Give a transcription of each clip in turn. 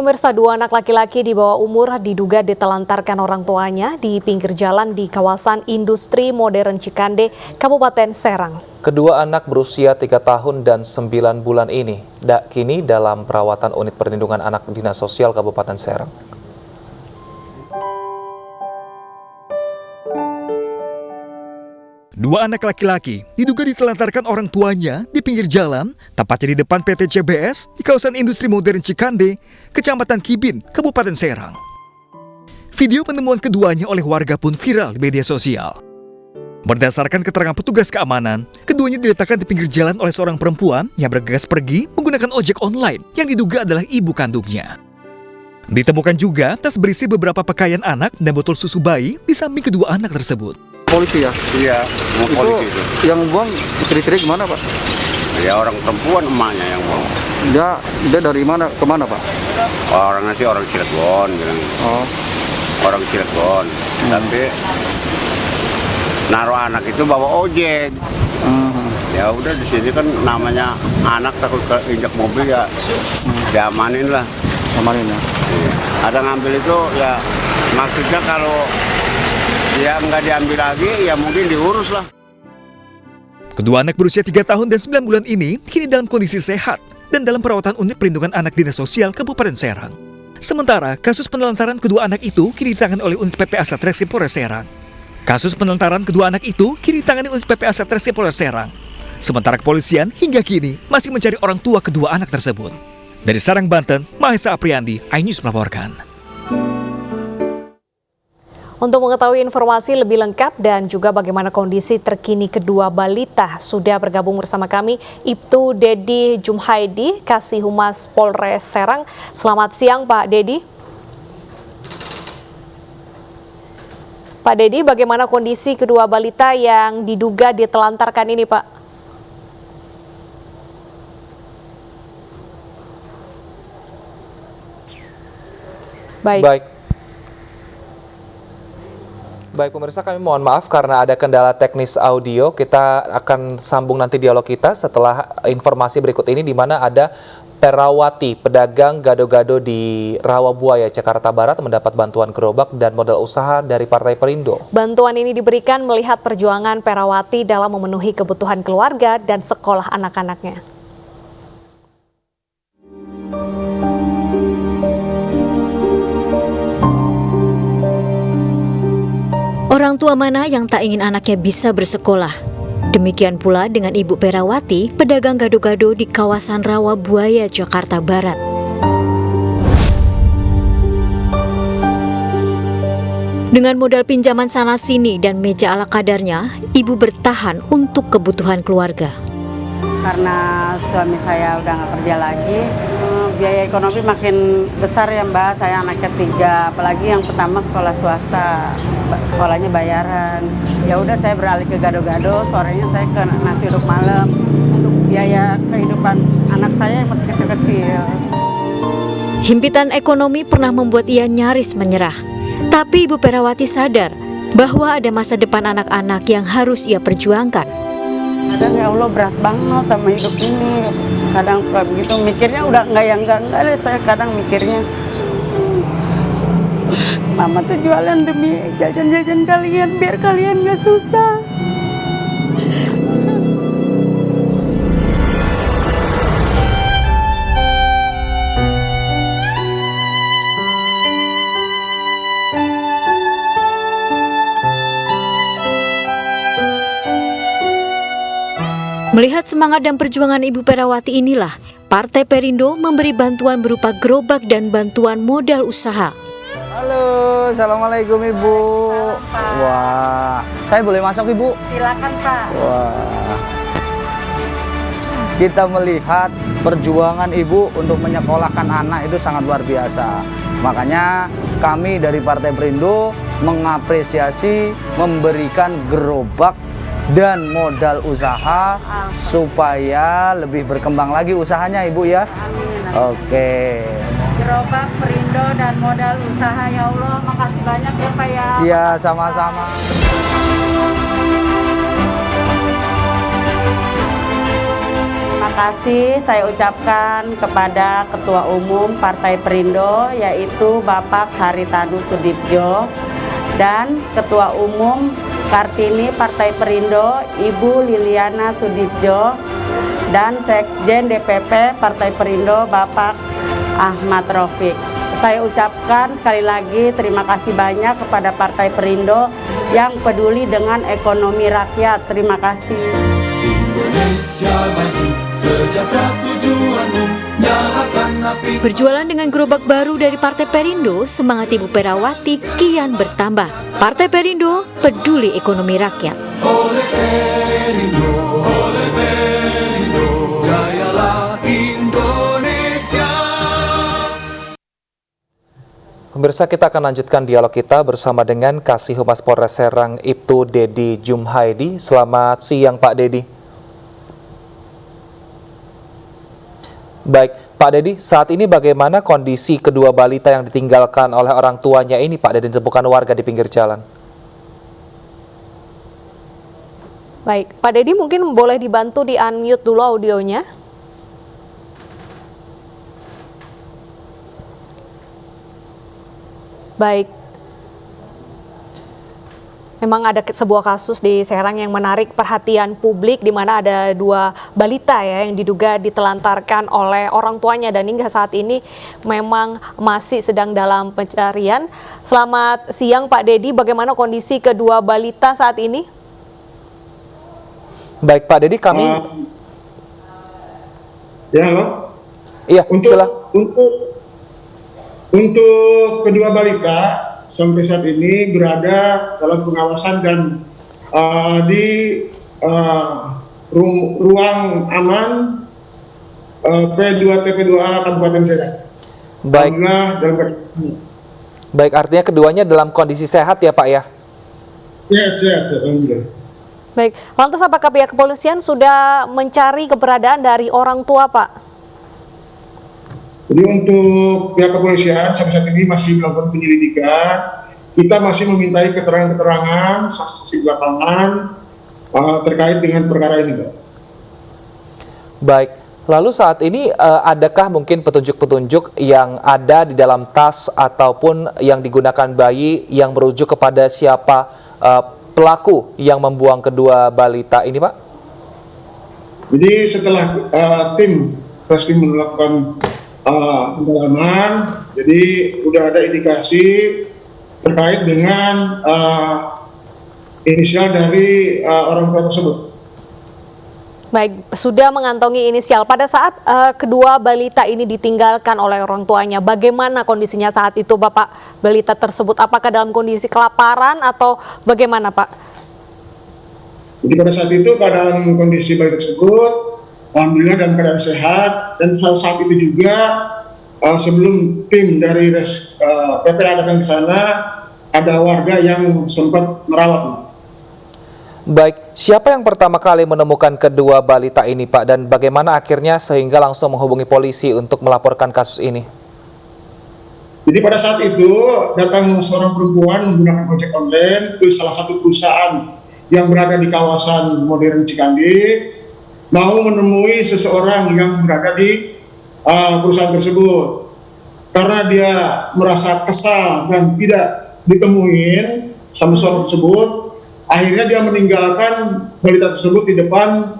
Pemirsa, dua anak laki-laki di bawah umur diduga ditelantarkan orang tuanya di pinggir jalan di kawasan industri modern Cikande, Kabupaten Serang. Kedua anak berusia 3 tahun dan 9 bulan ini kini dalam perawatan unit perlindungan anak Dinas Sosial Kabupaten Serang. Dua anak laki-laki diduga ditelantarkan orang tuanya di pinggir jalan, tepatnya di depan PT CBS di kawasan industri modern Cikande, Kecamatan Kibin, Kabupaten Serang. Video penemuan keduanya oleh warga pun viral di media sosial. Berdasarkan keterangan petugas keamanan, keduanya diletakkan di pinggir jalan oleh seorang perempuan yang bergegas pergi menggunakan ojek online yang diduga adalah ibu kandungnya. Ditemukan juga tas berisi beberapa pakaian anak dan botol susu bayi di samping kedua anak tersebut. Polisi ya? Iya, mau polisi itu. Yang buang istri-istri gimana Pak? Ya orang perempuan emaknya yang buang. Dia dari mana ke mana Pak? Orang nanti orang Cirebon bilang. Oh. Orang Cirebon. Tapi naruh anak itu bawa ojek. Ya udah di sini kan namanya anak takut keinjak mobil ya. Diamanin lah. Amanin ya. Ada ngambil itu ya maksudnya kalau ya nggak diambil lagi, ya mungkin diurus lah. Kedua anak berusia 3 tahun dan 9 bulan ini kini dalam kondisi sehat dan dalam perawatan unit perlindungan anak Dinas Sosial Kabupaten Serang. Sementara kasus penelantaran kedua anak itu kini ditangani oleh unit PPA Satreskrim Polres Serang. Kasus penelantaran kedua anak itu kini ditangani unit PPA Satreskrim Polres Serang. Sementara kepolisian hingga kini masih mencari orang tua kedua anak tersebut. Dari Serang, Banten, Mahesa Apriandi, iNews melaporkan. Untuk mengetahui informasi lebih lengkap dan juga bagaimana kondisi terkini kedua balita, sudah bergabung bersama kami Ibtu Dedi Jumhaidi, Kasih Humas Polres Serang. Selamat siang Pak Dedi. Pak Dedi, bagaimana kondisi kedua balita yang diduga ditelantarkan ini Pak? Baik pemirsa, kami mohon maaf karena ada kendala teknis audio. Kita akan sambung nanti dialog kita setelah informasi berikut ini, di mana ada Perawati, pedagang gado-gado di Rawabuaya, Jakarta Barat, mendapat bantuan gerobak dan modal usaha dari Partai Perindo. Bantuan ini diberikan melihat perjuangan Perawati dalam memenuhi kebutuhan keluarga dan sekolah anak-anaknya. Orang tua mana yang tak ingin anaknya bisa bersekolah? Demikian pula dengan Ibu Perawati, pedagang gado-gado di kawasan Rawabuaya, Jakarta Barat. Dengan modal pinjaman sana-sini dan meja ala kadarnya, Ibu bertahan untuk kebutuhan keluarga. Karena suami saya udah nggak kerja lagi, biaya ekonomi makin besar ya Mbak. Saya anaknya 3, apalagi yang pertama sekolah swasta, sekolahnya bayaran. Ya udah saya beralih ke gado-gado, sorenya saya ke nasi uduk malam untuk biaya kehidupan anak saya yang masih kecil-kecil. Himpitan ekonomi pernah membuat ia nyaris menyerah. Tapi Ibu Perawati sadar bahwa ada masa depan anak-anak yang harus ia perjuangkan. Kadang ya Allah berat banget sama hidup ini. Kadang suka begitu, mikirnya udah enggak deh, saya kadang mikirnya. Mama tuh jualan demi jajan-jajan kalian, biar kalian gak susah. Melihat semangat dan perjuangan Ibu Perawati inilah, Partai Perindo memberi bantuan berupa gerobak dan bantuan modal usaha. Halo, Assalamualaikum Ibu. Wah, saya boleh masuk Ibu? Silakan Pak. Wah, kita melihat perjuangan Ibu untuk menyekolahkan anak itu sangat luar biasa. Makanya kami dari Partai Perindo mengapresiasi memberikan gerobak dan modal usaha supaya lebih berkembang lagi usahanya Ibu ya. Amin. Oke. Gerobak Perindo dan modal usaha, ya Allah, makasih banyak ya Pak ya. Iya, sama-sama. Terima kasih saya ucapkan kepada Ketua Umum Partai Perindo yaitu Bapak Haritanu Sudibjo dan Ketua Umum Kartini Partai Perindo Ibu Liliana Sudibjo dan Sekjen DPP Partai Perindo Bapak Ahmad Rafiq. Saya ucapkan sekali lagi terima kasih banyak kepada Partai Perindo yang peduli dengan ekonomi rakyat. Terima kasih. Indonesia maju, sejahtera tujuanmu, nyalakan api. Berjualan dengan gerobak baru dari Partai Perindo, semangat Ibu Perawati kian bertambah. Partai Perindo peduli ekonomi rakyat. Oleh Perindo, jayalah Indonesia. Pemirsa, kita akan lanjutkan dialog kita bersama dengan Kasih Humas Polres Serang Ibtu Dedi Jumhaidi. Selamat siang Pak Dedi. Baik, Pak Dedi, saat ini bagaimana kondisi kedua balita yang ditinggalkan oleh orang tuanya ini, Pak Dedi, ditemukan warga di pinggir jalan? Baik, Pak Dedi mungkin boleh dibantu di-unmute dulu audionya. Baik. Memang ada sebuah kasus di Serang yang menarik perhatian publik di mana ada dua balita ya yang diduga ditelantarkan oleh orang tuanya dan hingga saat ini memang masih sedang dalam pencarian. Selamat siang Pak Dedi, bagaimana kondisi kedua balita saat ini? Baik Pak Dedi, kami ya halo. Iya, Untuk kedua balita sampai saat ini berada dalam pengawasan dan di ruang aman P2TP2A Kabupaten Serang. Baik. Baik, artinya keduanya dalam kondisi sehat ya Pak ya? Sehat, alhamdulillah. Baik, lantas apakah pihak kepolisian sudah mencari keberadaan dari orang tua Pak? Jadi untuk pihak kepolisian sampai saat ini masih melakukan penyelidikan. Kita masih memintai keterangan-keterangan saksi di lapangan terkait dengan perkara ini, Pak. Baik, lalu saat ini adakah mungkin petunjuk-petunjuk yang ada di dalam tas ataupun yang digunakan bayi yang merujuk kepada siapa pelaku yang membuang kedua balita ini, Pak? Jadi setelah tim Reskrim melakukan pendalaman, jadi sudah ada indikasi terkait dengan inisial dari orang tua tersebut. Baik, sudah mengantongi inisial. Pada saat kedua balita ini ditinggalkan oleh orang tuanya, bagaimana kondisinya saat itu Bapak balita tersebut? Apakah dalam kondisi kelaparan atau bagaimana Pak? Jadi pada saat itu keadaan kondisi bayi tersebut alhamdulillah dalam keadaan sehat, dan saat itu juga sebelum tim dari PPA datang ke sana, ada warga yang sempat merawat. Baik, siapa yang pertama kali menemukan kedua balita ini Pak, dan bagaimana akhirnya sehingga langsung menghubungi polisi untuk melaporkan kasus ini? Jadi pada saat itu datang seorang perempuan menggunakan ojek online ke salah satu perusahaan yang berada di kawasan modern Cikande, mau menemui seseorang yang berada di perusahaan tersebut. Karena dia merasa kesal dan tidak ditemuin sama seorang tersebut, akhirnya dia meninggalkan balita tersebut di depan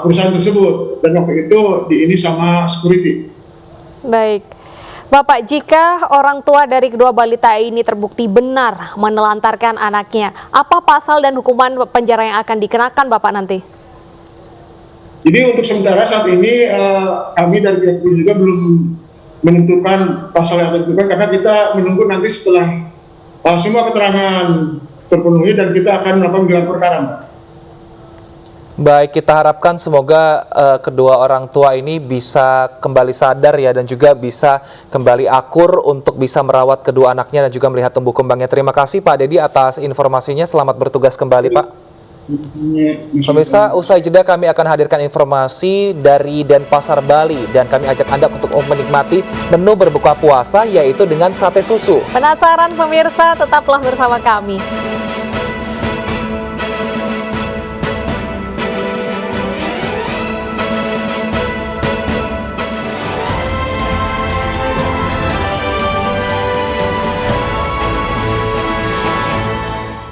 perusahaan tersebut, dan waktu itu ini sama security. Baik, Bapak, jika orang tua dari kedua balita ini terbukti benar menelantarkan anaknya, apa pasal dan hukuman penjara yang akan dikenakan Bapak nanti? Jadi untuk sementara saat ini kami dari pihak polisi juga belum menentukan pasal yang akan ditentukan, karena kita menunggu nanti setelah semua keterangan terpenuhi dan kita akan melakukan gelar perkara. Baik, kita harapkan semoga kedua orang tua ini bisa kembali sadar ya, dan juga bisa kembali akur untuk bisa merawat kedua anaknya dan juga melihat tumbuh kembangnya. Terima kasih Pak Dedi atas informasinya. Selamat bertugas kembali Pak. Pemirsa, usai jeda kami akan hadirkan informasi dari Denpasar, Bali, dan kami ajak Anda untuk menikmati menu berbuka puasa yaitu dengan sate susu. Penasaran pemirsa? Tetaplah bersama kami.